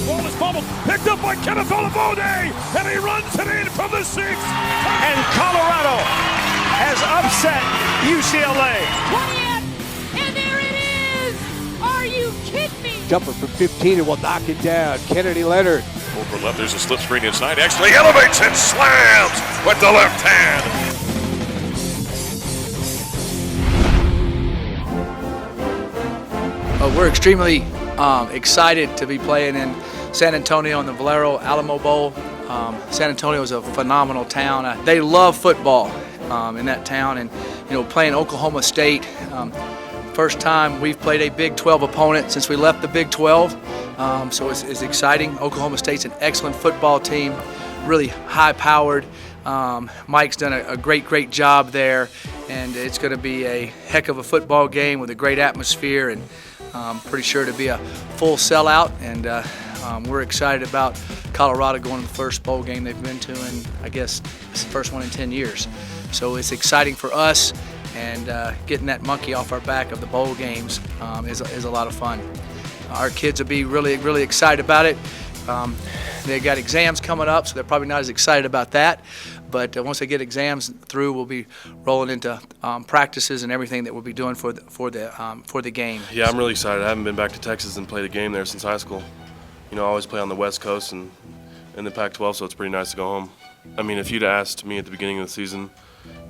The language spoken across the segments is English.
Ball is fumbled, picked up by Kenneth Olabode, and he runs it in from the 6. And Colorado has upset UCLA. 20th, and there it is! Are you kidding me? Jumper from 15 and will knock it down. Kennedy Leonard. Over left, there's a slip screen inside. Actually elevates and slams with the left hand. We're extremely excited to be playing in San Antonio in the Valero Alamo Bowl. San Antonio is a phenomenal town. They love football in that town, and playing Oklahoma State. First time we've played a Big 12 opponent since we left the Big 12, so it's exciting. Oklahoma State's an excellent football team, really high-powered. Mike's done a great job there, and it's going to be a heck of a football game with a great atmosphere, and pretty sure to be a full sellout. And we're excited about Colorado going to the first bowl game they've been to, and I guess it's the first one in 10 years. So it's exciting for us, and getting that monkey off our back of the bowl games is a lot of fun. Our kids will be really excited about it. They got exams coming up, so they're probably not as excited about that. But once they get exams through, we'll be rolling into practices and everything that we'll be doing for the game. Yeah, I'm really excited. I haven't been back to Texas and played a game there since high school. I always play on the West Coast and in the Pac-12, so it's pretty nice to go home. I mean, if you'd asked me at the beginning of the season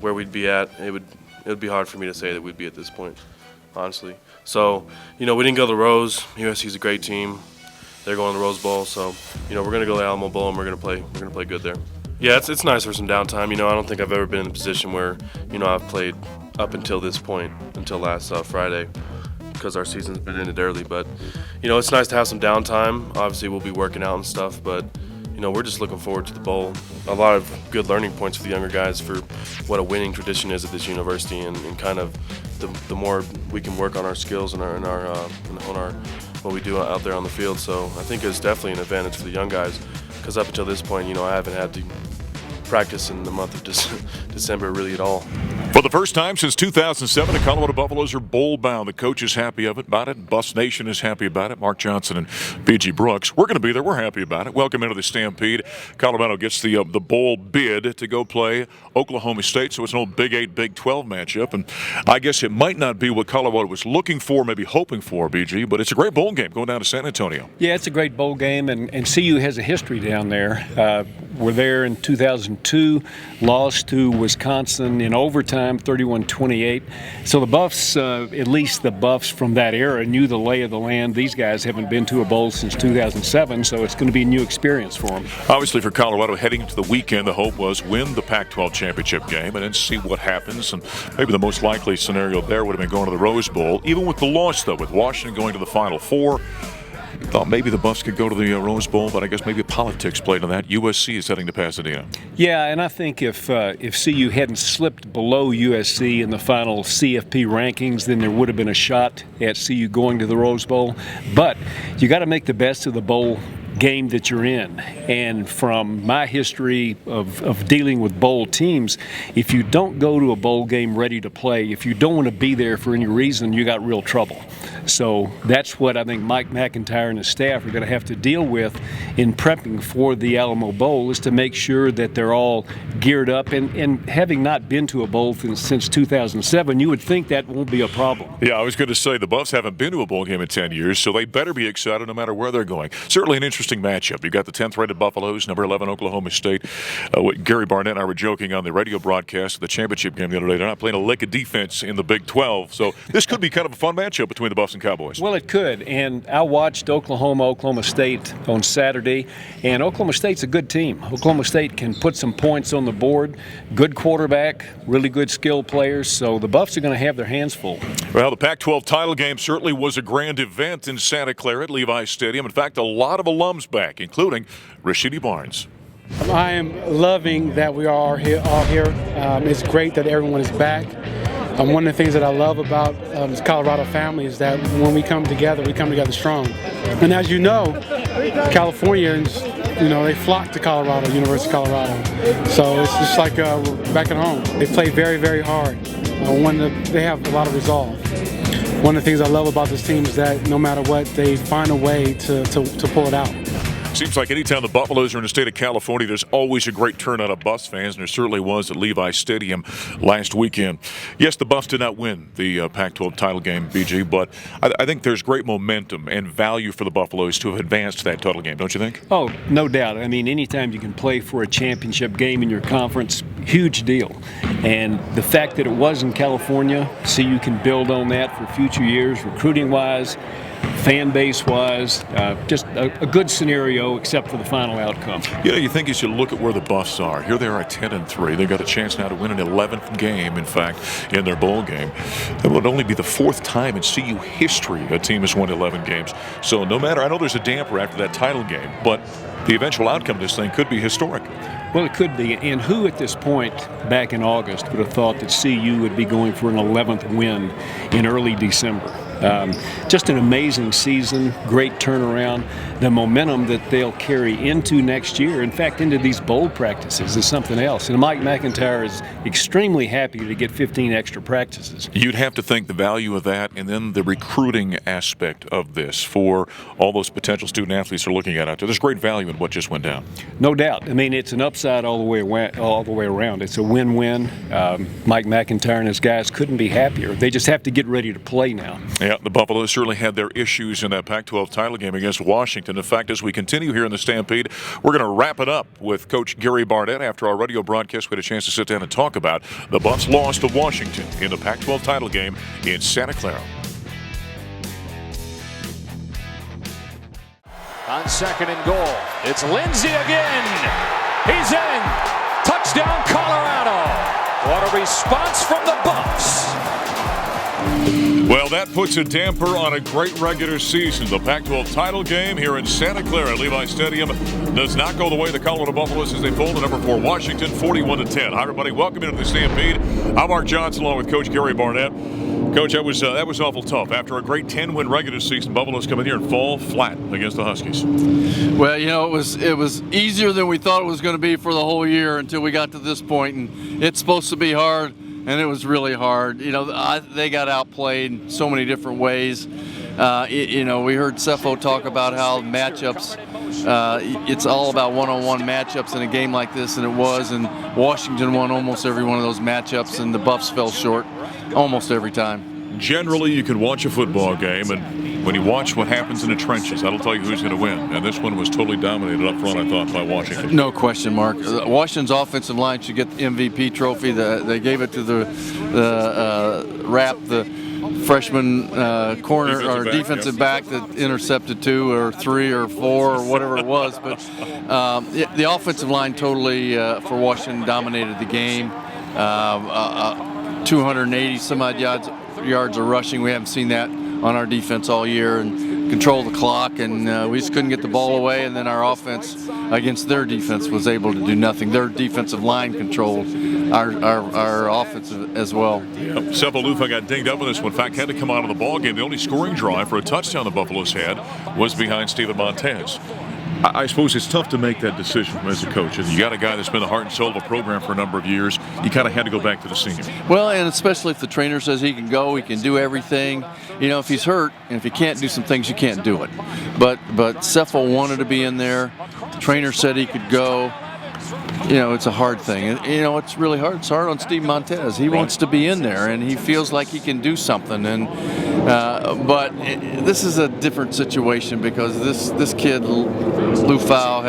where we'd be at, it would be hard for me to say that we'd be at this point, honestly. So, we didn't go to the Rose. USC's a great team. They're going to the Rose Bowl, so we're going to go to the Alamo Bowl and we're going to play good there. Yeah, it's nice for some downtime. I don't think I've ever been in a position where I've played up until this point, until last Friday, because our season's been ended early. But it's nice to have some downtime. Obviously, we'll be working out and stuff, but we're just looking forward to the bowl. A lot of good learning points for the younger guys for what a winning tradition is at this university, and kind of the more we can work on our skills and on our what we do out there on the field. So I think it's definitely an advantage for the young guys, because up until this point, I haven't had to practice in the month of December really at all. For the first time since 2007, the Colorado Buffaloes are bowl-bound. The coach is happy about it. Bus Nation is happy about it. Mark Johnson and B.G. Brooks. We're going to be there. We're happy about it. Welcome into the Stampede. Colorado gets the bowl bid to go play Oklahoma State, so it's an old Big 8, Big 12 matchup. And I guess it might not be what Colorado was looking for, maybe hoping for, B.G., but it's a great bowl game going down to San Antonio. Yeah, it's a great bowl game, and CU has a history down there. We're there in 2002, lost to Wisconsin in overtime, 31-28. So the Buffs, at least the Buffs from that era, knew the lay of the land. These guys haven't been to a bowl since 2007, so it's going to be a new experience for them. Obviously, for Colorado, heading into the weekend, the hope was win the Pac-12 championship game and then see what happens. And maybe the most likely scenario there would have been going to the Rose Bowl. Even with the loss, though, with Washington going to the Final Four, thought maybe the Buffs could go to the Rose Bowl, but I guess maybe politics played on that. USC is heading to Pasadena. Yeah, and I think if CU hadn't slipped below USC in the final CFP rankings, then there would have been a shot at CU going to the Rose Bowl. But you got to make the best of the bowl game that you're in. And from my history of dealing with bowl teams, if you don't go to a bowl game ready to play, if you don't want to be there for any reason, you got real trouble. So that's what I think Mike McIntyre and his staff are going to have to deal with in prepping for the Alamo Bowl, is to make sure that they're all geared up. And having not been to a bowl since 2007, you would think that won't be a problem. Yeah, I was going to say the Buffs haven't been to a bowl game in 10 years, so they better be excited no matter where they're going. Certainly an interesting matchup. You've got the 10th-rated Buffaloes, number 11 Oklahoma State. Gary Barnett and I were joking on the radio broadcast of the championship game the other day. They're not playing a lick of defense in the Big 12, so this could be kind of a fun matchup between the Buffs and Cowboys. Well, it could, and I watched Oklahoma State on Saturday, and Oklahoma State's a good team. Oklahoma State can put some points on the board, good quarterback, really good skill players, so the Buffs are going to have their hands full. Well, the Pac-12 title game certainly was a grand event in Santa Clara at Levi's Stadium. In fact, a lot of alums back, including Rashidi Barnes. I am loving that we are here. It's great that everyone is back. One of the things that I love about this Colorado family is that when we come together strong. And as you know, Californians, they flock to Colorado, University of Colorado. So it's just like we're back at home. They play very, very hard. They have a lot of resolve. One of the things I love about this team is that no matter what, they find a way to pull it out. Seems like anytime the Buffaloes are in the state of California, there's always a great turnout of Buffs fans, and there certainly was at Levi Stadium last weekend. Yes, the Buffs did not win the Pac-12 title game, BG, but I think there's great momentum and value for the Buffaloes to have advanced to that title game, don't you think? Oh, no doubt. I mean, anytime you can play for a championship game in your conference, huge deal. And the fact that it was in California, so you can build on that for future years, recruiting-wise, fan base-wise, just a good scenario except for the final outcome. You know, you think as you look at where the Buffs are, here they are at 10-3. They've got a chance now to win an 11th game, in fact, in their bowl game. It would only be the 4th time in CU history a team has won 11 games. So no matter, I know there's a damper after that title game, but the eventual outcome of this thing could be historic. Well, it could be. And who at this point back in August would have thought that CU would be going for an 11th win in early December? Just an amazing season, great turnaround. The momentum that they'll carry into next year, in fact, into these bowl practices, is something else. And Mike McIntyre is extremely happy to get 15 extra practices. You'd have to think the value of that and then the recruiting aspect of this for all those potential student athletes are looking at out there. There's great value in what just went down. No doubt. I mean, it's an upside all the way around. It's a win-win. Mike McIntyre and his guys couldn't be happier. They just have to get ready to play now. Yeah, the Buffaloes certainly had their issues in that Pac-12 title game against Washington. In fact, as we continue here in the Stampede, we're going to wrap it up with Coach Gary Barnett. After our radio broadcast, we had a chance to sit down and talk about the Buffs lost to Washington in the Pac-12 title game in Santa Clara. On 2nd and goal, it's Lindsey again. He's in. Touchdown, Colorado. What a response from the Buffs. Well, that puts a damper on a great regular season. The Pac-12 title game here in Santa Clara at Levi Stadium does not go the way of the Colorado Buffaloes as they fall to number 4 Washington, 41-10. Hi, everybody. Welcome into the Stampede. I'm Mark Johnson along with Coach Gary Barnett. Coach, that was awful tough. After a great 10-win regular season, Buffaloes come in here and fall flat against the Huskies. Well, you know, it was easier than we thought it was going to be for the whole year until we got to this point, and it's supposed to be hard. And it was really hard. You know, they got outplayed in so many different ways. You know, we heard Cepho talk about how matchups, it's all about one-on-one matchups in a game like this, and it was. And Washington won almost every one of those matchups, and the Buffs fell short almost every time. Generally, you can watch a football game, and when you watch what happens in the trenches, that'll tell you who's going to win. And this one was totally dominated up front, I thought, by Washington. No question, Mark. Washington's offensive line should get the MVP trophy. They gave it to the freshman corner or defensive back that intercepted 2 or 3 or 4 or whatever it was. But the offensive line totally for Washington dominated the game. 280 some odd yards of rushing. We haven't seen that on our defense all year, and control the clock, and we just couldn't get the ball away. And then our offense against their defense was able to do nothing. Their defensive line controlled our offense as well. Yep. Cepho Lufa got dinged up in this one. In fact, had to come out of the ball game. The only scoring drive for a touchdown the Buffaloes had was behind Steven Montez. I suppose it's tough to make that decision as a coach. You got a guy that's been the heart and soul of a program for a number of years. You kind of had to go back to the senior. Well, and especially if the trainer says he can go, he can do everything. You know, if he's hurt and if he can't do some things, you can't do it. But Cepho wanted to be in there. The trainer said he could go. You know, it's a hard thing. And, you know, it's really hard. It's hard on Steve Montez. He wants to be in there, and he feels like he can do something. And but this is a different situation because this kid, Lufau,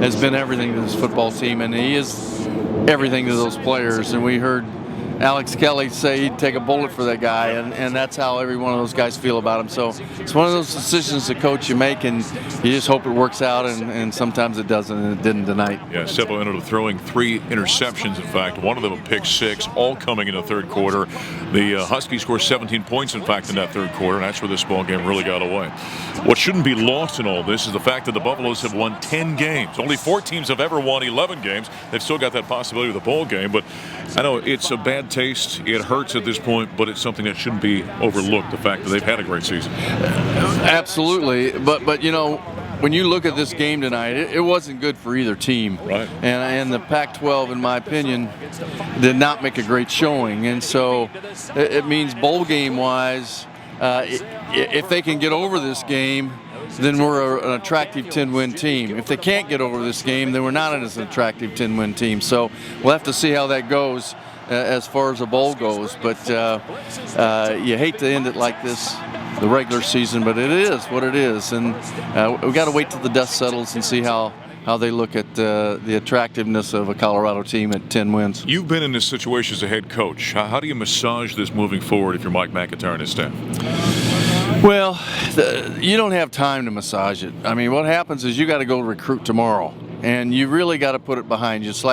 has been everything to this football team, and he is everything to those players. And we heard Alex Kelly say he'd take a bullet for that guy, and that's how every one of those guys feel about him. So it's one of those decisions the coach you make, and you just hope it works out, and sometimes it doesn't, and it didn't tonight. Yeah, Cepho ended up throwing 3 interceptions, in fact, one of them a pick 6, all coming in the third quarter. The Huskies scored 17 points, in fact, in that third quarter, and that's where this ball game really got away. What shouldn't be lost in all this is the fact that the Buffaloes have won 10 games. Only 4 teams have ever won 11 games. They've still got that possibility of the bowl game, but I know it's a bad taste. It hurts at this point, but it's something that shouldn't be overlooked, the fact that they've had a great season. Absolutely. But you know, when you look at this game tonight, it wasn't good for either team. Right. And the Pac-12, in my opinion, did not make a great showing. And so it means bowl game-wise, if they can get over this game, then we're an attractive 10-win team. If they can't get over this game, then we're not an attractive 10-win team. So we'll have to see how that goes as far as the bowl goes. But you hate to end it like this, the regular season, but it is what it is. And we've got to wait till the dust settles and see how they look at the attractiveness of a Colorado team at 10 wins. You've been in this situation as a head coach. How do you massage this moving forward if you're Mike McIntyre and his staff? Well, you don't have time to massage it. I mean, what happens is you got to go recruit tomorrow, and you really got to put it behind you. It's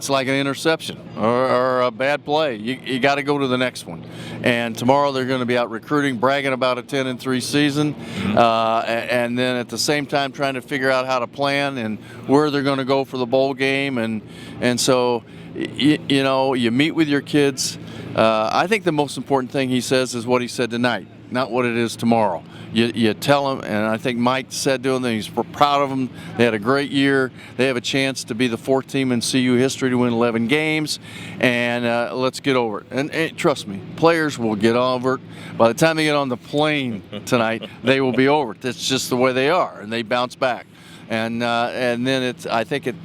like an interception or a bad play. You got to go to the next one. And tomorrow they're going to be out recruiting, bragging about a 10-3 season, and then at the same time trying to figure out how to plan and where they're going to go for the bowl game. And so, you meet with your kids. I think the most important thing he says is what he said tonight, not what it is tomorrow. You tell them, and I think Mike said to them that he's proud of them. They had a great year. They have a chance to be the 4th team in CU history to win 11 games, and let's get over it. And trust me, players will get over it. By the time they get on the plane tonight, they will be over it. That's just the way they are, and they bounce back. And then I think it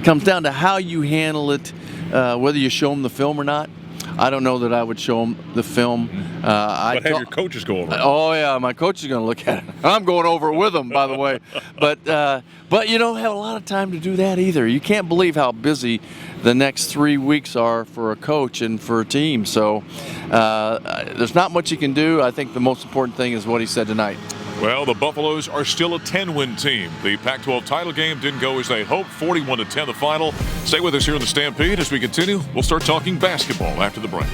comes down to how you handle it, whether you show them the film or not. I don't know that I would show them the film. But have your coaches go over it. Oh, yeah, my coach is going to look at it. I'm going over it with them, by the way. But you don't have a lot of time to do that either. You can't believe how busy the next 3 weeks are for a coach and for a team. So there's not much you can do. I think the most important thing is what he said tonight. Well, the Buffaloes are still a 10-win team. The Pac-12 title game didn't go as they hoped, 41-10 the final. Stay with us here in the Stampede as we continue. We'll start talking basketball after the break.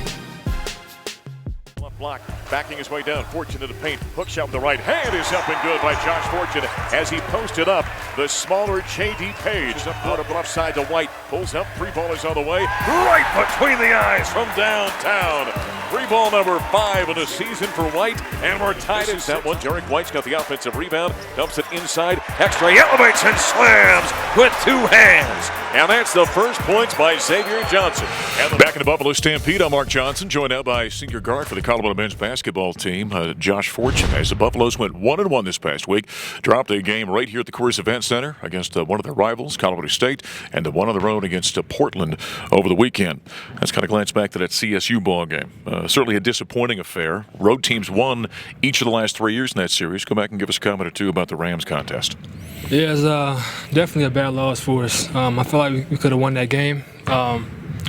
Left block, backing his way down. Fortune to the paint. Hook shot with the right hand is up and good by Josh Fortune as he posted up the smaller J.D. Page. Up quarter, left side to White. Pulls up. 3 ball is on the way. Right between the eyes from downtown. 3 ball number 5 in the season for White, and we're tied at that one. Jarek White's got the offensive rebound, dumps it inside, extra, he elevates and slams with 2 hands. And that's the first points by Xavier Johnson. And back in the Buffalo Stampede, I'm Mark Johnson, joined now by senior guard for the Colorado men's basketball team, Josh Fortune, as the Buffaloes went 1-1 this past week, dropped a game right here at the Coors Event Center against one of their rivals, Colorado State, and one on the road against Portland over the weekend. Let's kind of glance back to that CSU ball game. Certainly a disappointing affair. Road teams won each of the last 3 years in that series. Come back and give us a comment or two about the Rams contest. Yeah, it's definitely a bad loss for us. I feel like we could have won that game.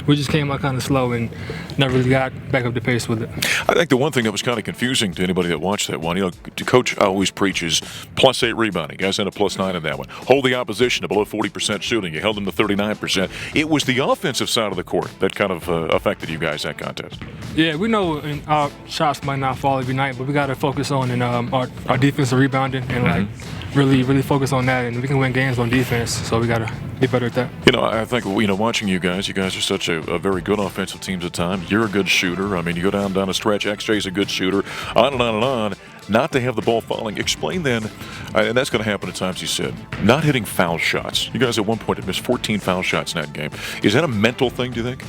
We just came out kind of slow and never really got back up the pace with it. I think the one thing that was kind of confusing to anybody that watched that one, the coach always preaches +8 rebounding. Guys end up +9 in that one. Hold the opposition to below 40% shooting. You held them to 39%. It was the offensive side of the court that kind of affected you guys that contest. Yeah, we know our shots might not fall every night, but we got to focus on our defensive rebounding and really focus on that, and we can win games on defense. So we got to be better at that. I think watching you guys are such a very good offensive team at times. You're a good shooter. I mean, you go down a stretch. XJ's a good shooter. On and on and on. Not to have the ball falling. Explain then, and that's going to happen at times, you said, not hitting foul shots. You guys at one point had missed 14 foul shots in that game. Is that a mental thing, do you think?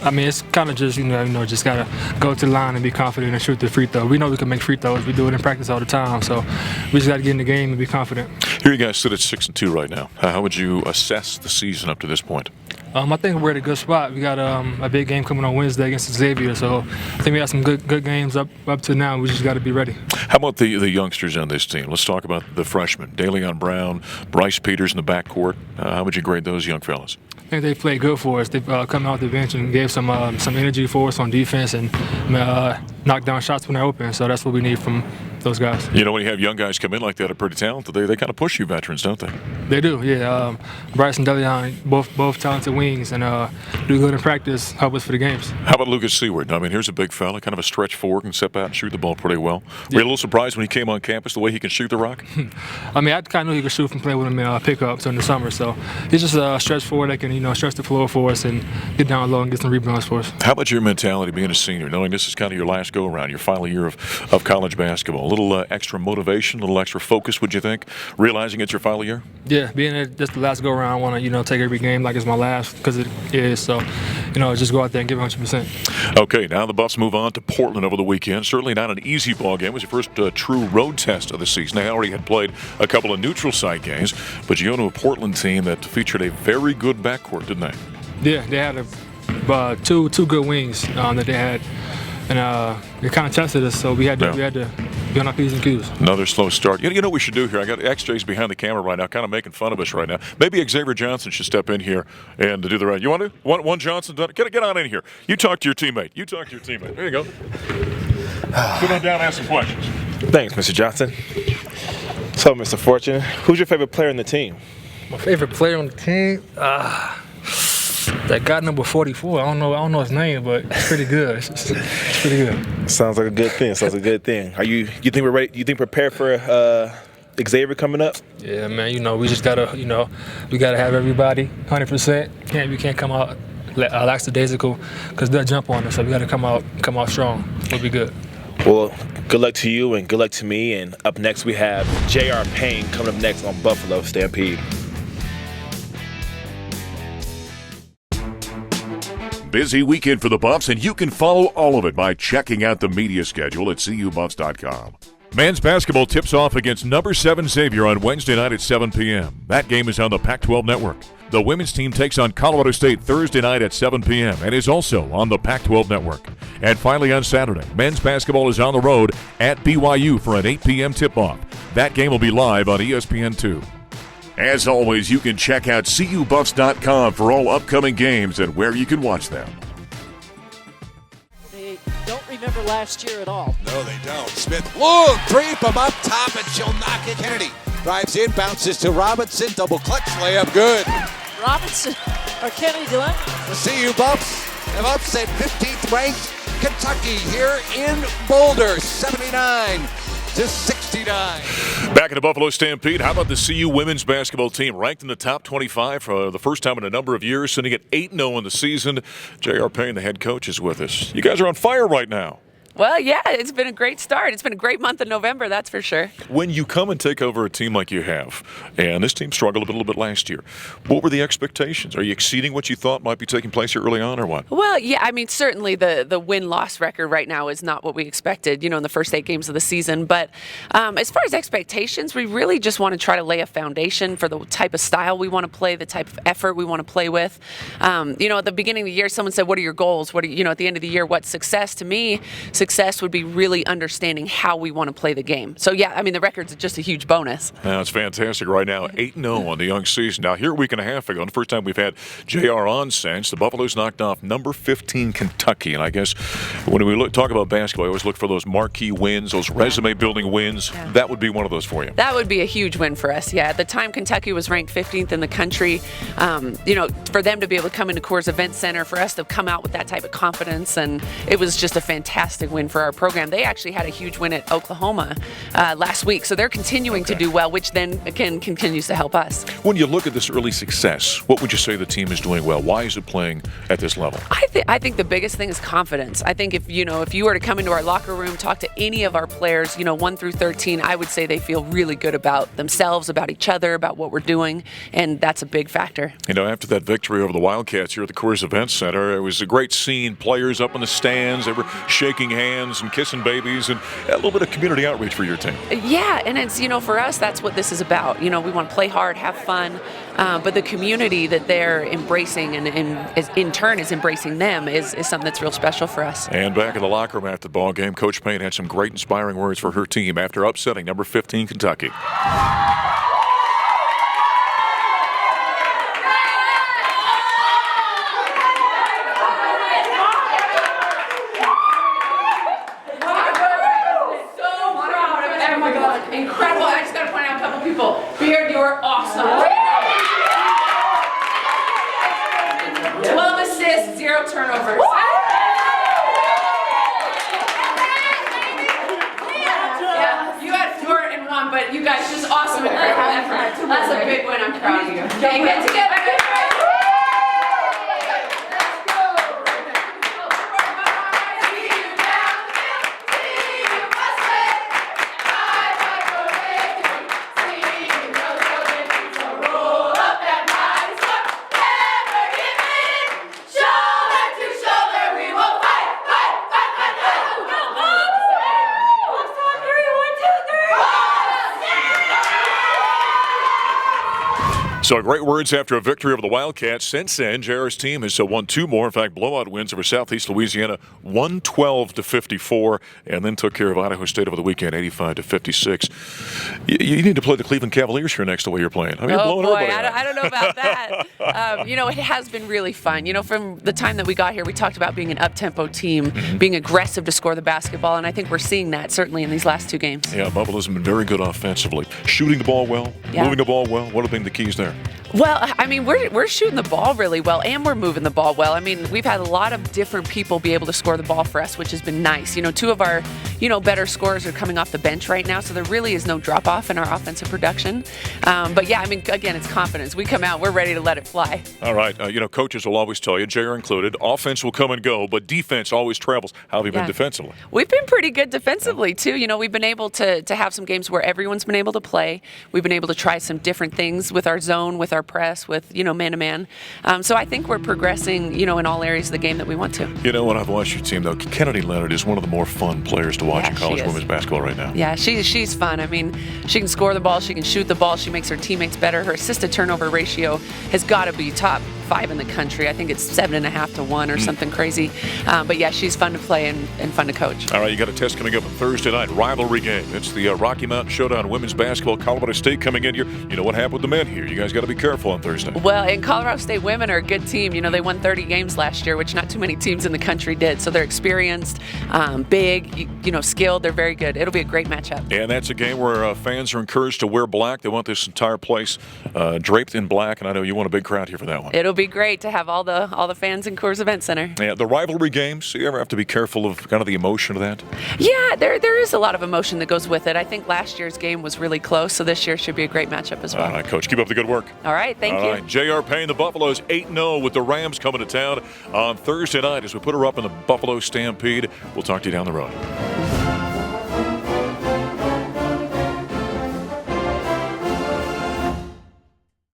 I mean, it's kind of just, just got to go to the line and be confident and shoot the free throw. We know we can make free throws. We do it in practice all the time. So we just got to get in the game and be confident. Here you guys sit at 6-2 right now. How would you assess the season up to this point? I think we're at a good spot. We got a big game coming on Wednesday against Xavier. So I think we have some good games up to now. We just got to be ready. How about the youngsters on this team? Let's talk about the freshmen. DeLeon Brown, Bryce Peters in the backcourt. How would you grade those young fellas? I think they played good for us. They come out the bench and gave some energy for us on defense and knocked down shots when they're open. So that's what we need from those guys. When you have young guys come in like that, are pretty talented. They kind of push you veterans, don't they? They do, yeah. Bryce and DeLeon, both talented wings, and do good in practice, help us for the games. How about Lucas Seward? I mean, here's a big fella, kind of a stretch forward, can step out and shoot the ball pretty well. Were you a little surprised when he came on campus the way he can shoot the rock? I mean, I kind of knew he could shoot from playing with him in pickups in the summer. So he's just a stretch forward that can, stretch the floor for us and get down low and get some rebounds for us. How about your mentality being a senior, knowing this is kind of your last go-around, your final year of college basketball? little extra motivation, a little extra focus, would you think, realizing it's your final year? Yeah, being it just the last go-around, I want to, take every game like it's my last because it is. So, just go out there and give 100%. Okay, now the Buffs move on to Portland over the weekend. Certainly not an easy ball game. It was your first true road test of the season. They already had played a couple of neutral site games, but you go to a Portland team that featured a very good backcourt, didn't they? Yeah, they had two good wings that they had, and they kind of tested us. So we had to be on our P's and Q's. Another slow start. You know what we should do here? I got XJ's behind the camera right now, kind of making fun of us right now. Maybe Xavier Johnson should step in here and do the right. You want to? One Johnson? Get on in here. You talk to your teammate. There you go. Come on down and ask some questions. Thanks, Mr. Johnson. So, Mr. Fortune, who's your favorite player on the team? My favorite player on the team? That guy number 44. I don't know his name, but it's pretty good. It's pretty good. Sounds like a good thing. Are you think we're ready? You think prepared for Xavier coming up? Yeah, man. We just gotta we gotta have everybody 100%. We can't come out lackadaisical because they'll jump on us. So we gotta come out strong. We'll be good. Well, good luck to you and good luck to me. And up next we have JR Payne coming up next on Buffalo Stampede. Busy weekend for the Buffs, and you can follow all of it by checking out the media schedule at cubuffs.com. Men's basketball tips off against number 7 Xavier on Wednesday night at 7 p.m. That game is on the Pac-12 Network. The women's team takes on Colorado State Thursday night at 7 p.m. and is also on the Pac-12 Network. And finally on Saturday, men's basketball is on the road at BYU for an 8 p.m. tip-off. That game will be live on ESPN2. As always, you can check out cubuffs.com for all upcoming games and where you can watch them. They don't remember last year at all. No, they don't. Smith, whoa, three from up top, and she'll knock it. Kennedy drives in, bounces to Robinson, double clutch layup, good. Robinson, or Kennedy doing? The CU Buffs have upset 15th ranked Kentucky here in Boulder, 79-69. Back in the Buffalo Stampede, how about the CU women's basketball team ranked in the top 25 for the first time in a number of years, sitting at 8-0 in the season. JR Payne, the head coach, is with us. You guys are on fire right now. Well, yeah, it's been a great start. It's been a great month of November, that's for sure. When you come and take over a team like you have, and this team struggled a little bit last year, what were the expectations? Are you exceeding what you thought might be taking place here early on, or what? Well, yeah, certainly the win-loss record right now is not what we expected, in the first 8 games of the season. But as far as expectations, we really just want to try to lay a foundation for the type of style we want to play, the type of effort we want to play with. At the beginning of the year, someone said, what are your goals? What are, at the end of the year, what's success? To me, success would be really understanding how we want to play the game. So, yeah, the record's just a huge bonus. That's fantastic right now. 8-0 on the young season. Now, here a week and a half ago, the first time we've had JR on since, the Buffaloes knocked off number 15 Kentucky. And I guess when we talk about basketball, I always look for those marquee wins, those resume-building wins. Yeah. That would be one of those for you. That would be a huge win for us, yeah. At the time, Kentucky was ranked 15th in the country. For them to be able to come into Coors Event Center, for us to come out with that type of confidence, and it was just a fantastic win for our program. They actually had a huge win at Oklahoma last week, so they're continuing to do well, which then again continues to help us. When you look at this early success, what would you say the team is doing well? Why is it playing at this level? I think the biggest thing is confidence. I think if you were to come into our locker room, talk to any of our players, 1 through 13, I would say they feel really good about themselves, about each other, about what we're doing, and that's a big factor. After that victory over the Wildcats here at the Coors Event Center, it was a great scene. Players up in the stands, they were shaking hands and kissing babies, and a little bit of community outreach for your team. Yeah, and it's, for us, that's what this is about. We want to play hard, have fun, but the community that they're embracing and in turn is embracing them is something that's real special for us. And back in the locker room after the ball game, Coach Payne had some great inspiring words for her team after upsetting number 15 Kentucky. Incredible. I just got to point out a couple people. Beard, you're awesome. 12 assists, 0 turnovers. Yeah, you had 4 and 1, but you guys just awesome. That's a big win. I'm proud of you. Okay, get together. So great words after a victory over the Wildcats. Since then, JR's team has won 2 more. In fact, blowout wins over Southeast Louisiana, 112-54, and then took care of Idaho State over the weekend, 85-56. You need to play the Cleveland Cavaliers here next, the way you're playing. I mean, oh boy, I don't know about that. It has been really fun. From the time that we got here, we talked about being an up-tempo team, being aggressive to score the basketball, and I think we're seeing that certainly in these last 2 games. Yeah, Buffalo's been very good offensively, shooting the ball well, moving the ball well. What have been the keys there? Well, I mean, we're shooting the ball really well, and we're moving the ball well. I mean, we've had a lot of different people be able to score the ball for us, which has been nice. 2 of our, better scorers are coming off the bench right now, so there really is no drop-off in our offensive production. But yeah, I mean, again, it's confidence. We come out, we're ready to let it fly. All right. Coaches will always tell you, JR included, offense will come and go, but defense always travels. How have you been defensively? We've been pretty good defensively, too. We've been able to have some games where everyone's been able to play. We've been able to try some different things with our zone, with our press, with, man-to-man. So I think we're progressing, in all areas of the game that we want to. When I've watched your team, though, Kennedy Leonard is one of the more fun players to watch in college women's basketball right now. Yeah, she's fun. I mean, she can score the ball, she can shoot the ball, she makes her teammates better. Her assist-to-turnover ratio has got to be top 5 in the country. I think it's 7.5 to 1 or something crazy. But yeah, she's fun to play and fun to coach. All right, you got a test coming up on Thursday night, rivalry game. It's the Rocky Mountain Showdown women's basketball. Colorado State coming in here. You know what happened with the men here. You guys got to be careful on Thursday. Well, and Colorado State women are a good team. They won 30 games last year, which not too many teams in the country did. So they're experienced, big, skilled. They're very good. It'll be a great matchup. And that's a game where fans are encouraged to wear black. They want this entire place draped in black, and I know you want a big crowd here for that one. It'll be great to have all the fans in Coors Event Center. Yeah, the rivalry games, you ever have to be careful of kind of the emotion of that? Yeah, there is a lot of emotion that goes with it. I think last year's game was really close, so this year should be a great matchup as well. All right, Coach, keep up the good work. All right, thank you. All right, JR Payne, the Buffaloes 8-0 with the Rams coming to town on Thursday night as we put her up in the Buffalo Stampede. We'll talk to you down the road.